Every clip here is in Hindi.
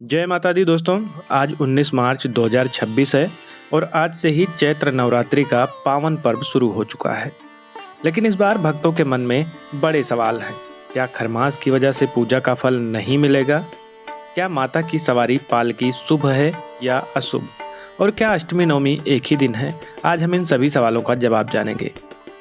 जय माता दी दोस्तों। आज 19 मार्च 2026 है और आज से ही चैत्र नवरात्रि का पावन पर्व शुरू हो चुका है। लेकिन इस बार भक्तों के मन में बड़े सवाल हैं। क्या खरमास की वजह से पूजा का फल नहीं मिलेगा? क्या माता की सवारी पालकी शुभ है या अशुभ? और क्या अष्टमी नवमी एक ही दिन है? आज हम इन सभी सवालों का जवाब जानेंगे,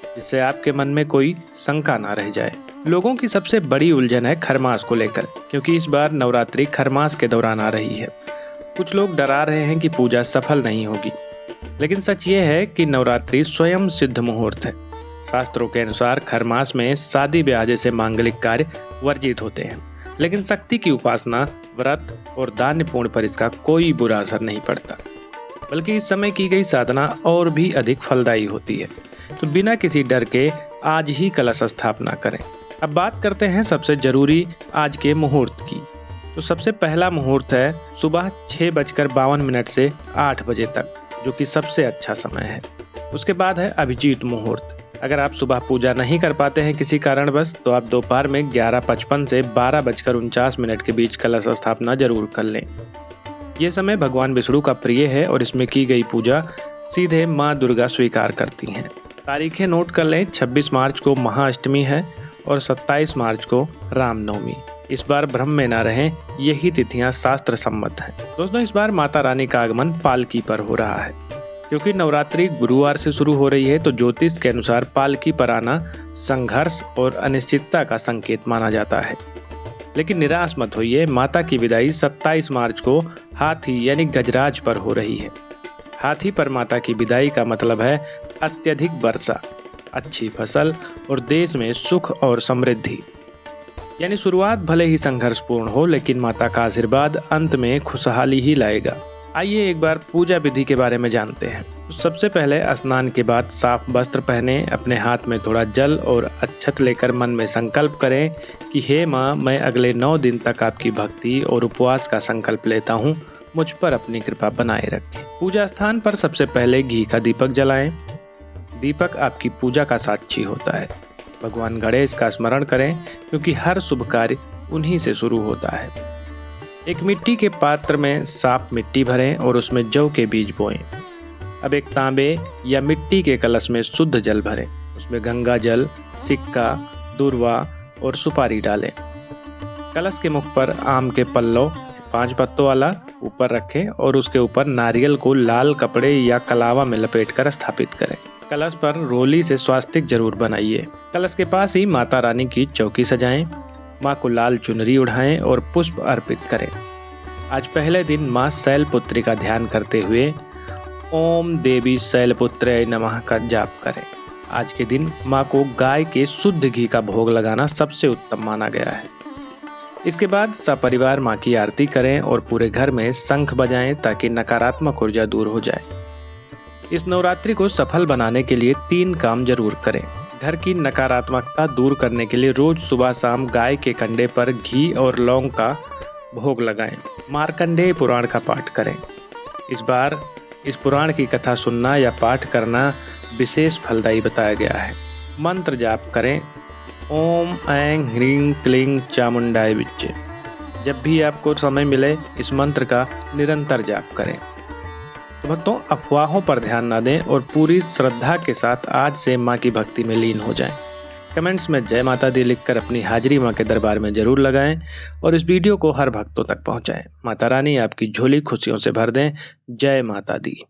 जिससे आपके मन में कोई शंका ना रह जाए। लोगों की सबसे बड़ी उलझन है खरमास को लेकर, क्योंकि इस बार नवरात्रि खरमास के दौरान आ रही है। कुछ लोग डरा रहे हैं कि पूजा सफल नहीं होगी, लेकिन सच ये है कि नवरात्रि स्वयं सिद्ध मुहूर्त है। शास्त्रों के अनुसार खरमास में शादी ब्याह जैसे मांगलिक कार्य वर्जित होते हैं, लेकिन शक्ति की उपासना, व्रत और दान पुण्य पर इसका कोई बुरा असर नहीं पड़ता, बल्कि इस समय की गई साधना और भी अधिक फलदायी होती है। तो बिना किसी डर के आज ही कलश स्थापना करें। अब बात करते हैं सबसे जरूरी आज के मुहूर्त की। तो सबसे पहला मुहूर्त है सुबह 6:52 से 8 बजे तक, जो कि सबसे अच्छा समय है। उसके बाद है अभिजीत मुहूर्त। अगर आप सुबह पूजा नहीं कर पाते हैं किसी कारणवश, तो आप दोपहर में 11:55 से 12:49 के बीच कलश स्थापना जरूर कर लें। ये समय भगवान विष्णु का प्रिय है और इसमें की गई पूजा सीधे माँ दुर्गा स्वीकार करती हैं। तारीखें नोट कर लें। 26 मार्च को महाअष्टमी है और 27 मार्च को रामनवमी। इस बार भ्रम में ना रहें, यही तिथियां शास्त्र सम्मत हैं। दोस्तों, इस बार माता रानी का आगमन पालकी पर हो रहा है। क्योंकि नवरात्रि गुरुवार से शुरू हो रही है, तो ज्योतिष के अनुसार पालकी पर आना संघर्ष और अनिश्चितता का संकेत माना जाता है। लेकिन निराश मत होइए, माता की विदाई 27 मार्च को हाथी यानी गजराज पर हो रही है। हाथी पर माता की विदाई का मतलब है अत्यधिक वर्षा, अच्छी फसल और देश में सुख और समृद्धि। यानी शुरुआत भले ही संघर्षपूर्ण हो, लेकिन माता का आशीर्वाद अंत में खुशहाली ही लाएगा। आइए एक बार पूजा विधि के बारे में जानते हैं। सबसे पहले स्नान के बाद साफ वस्त्र पहने, अपने हाथ में थोड़ा जल और अक्षत लेकर मन में संकल्प करें कि हे माँ, मैं अगले 9 दिन तक आपकी भक्ति और उपवास का संकल्प लेता हूँ, मुझ पर अपनी कृपा बनाए रखें। पूजा स्थान पर सबसे पहले घी का दीपक जलाएं। दीपक आपकी पूजा का साक्षी होता है। भगवान गणेश का स्मरण करें, क्योंकि हर शुभ कार्य उन्हीं से शुरू होता है। एक मिट्टी के पात्र में साफ मिट्टी भरें और उसमें जौ के बीज बोएं। अब एक तांबे या मिट्टी के कलश में शुद्ध जल भरें। उसमें गंगा जल, सिक्का, दूर्वा और सुपारी डालें। कलश के मुख पर आम के पल्लव 5 पत्तों वाला ऊपर रखें और उसके ऊपर नारियल को लाल कपड़े या कलावा में लपेटकर स्थापित करें। कलश पर रोली से स्वास्तिक जरूर बनाइए। कलश के पास ही माता रानी की चौकी सजाएं। माँ को लाल चुनरी उड़ाएं और पुष्प अर्पित करें। आज पहले दिन माँ शैलपुत्री का ध्यान करते हुए ओम देवी शैलपुत्रे नमः का जाप करें। आज के दिन माँ को गाय के शुद्ध घी का भोग लगाना सबसे उत्तम माना गया है। इसके बाद सपरिवार माँ की आरती करें और पूरे घर में शंख बजाएं, ताकि नकारात्मक ऊर्जा दूर हो जाए। इस नवरात्रि को सफल बनाने के लिए 3 काम जरूर करें। घर की नकारात्मकता दूर करने के लिए रोज सुबह शाम गाय के कंडे पर घी और लौंग का भोग लगाएं। मार्कंडेय पुराण का पाठ करें। इस बार इस पुराण की कथा सुनना या पाठ करना विशेष फलदायी बताया गया है। मंत्र जाप करें। ओम ऐं ह्रीं क्लीं चामुंडाय विच्चे। जब भी आपको समय मिले, इस मंत्र का निरंतर जाप करें। भक्तों, अफवाहों पर ध्यान न दें और पूरी श्रद्धा के साथ आज से माँ की भक्ति में लीन हो जाएं। कमेंट्स में जय माता दी लिखकर अपनी हाजिरी माँ के दरबार में जरूर लगाएं और इस वीडियो को हर भक्तों तक पहुँचाएं। माता रानी आपकी झोली खुशियों से भर दें। जय माता दी।